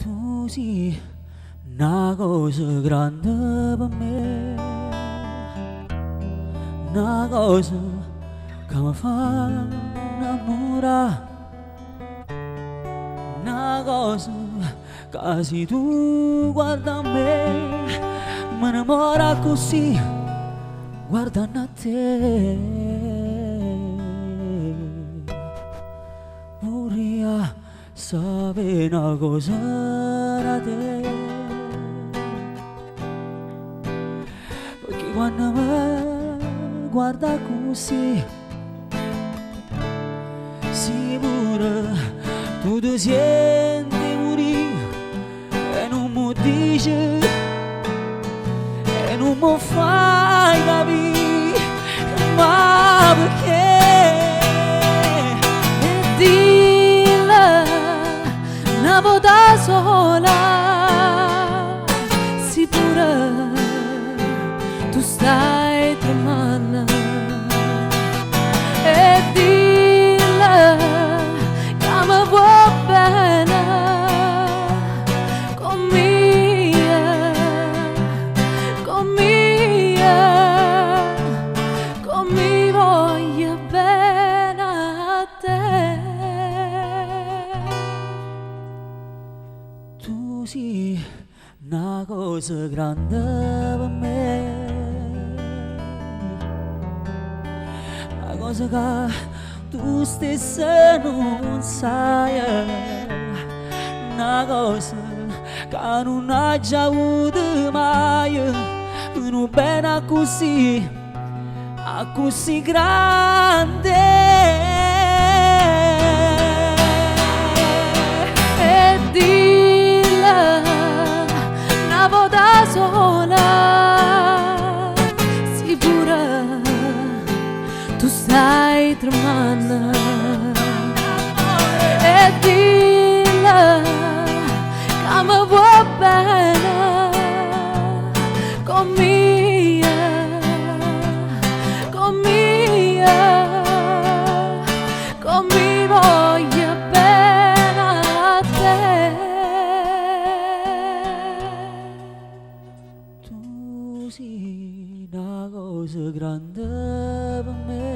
Tu sì una cosa grande per me, una cosa che mi fa innamorare, una cosa che se tu guarda me mi innamora così guardando a te. Vorrei sapere una cosa da te, perché quando mi guarda così sicuro tu ti senti morire e non mi dici e non mi fai capire ma perché. E dille una volta sola sì pure tu stai tremando e dille che mi vuoi bene con mi voglio bene a te. Tu sei una cosa grande per me, una cosa che tu stessa non sai, una cosa che non hai già avuto mai, un bene così grande. E dille una volta sola sì pure tu stai tremando e dille che mi vuoi bene con mi voglio bene a te. Tu sei una cosa grande per me,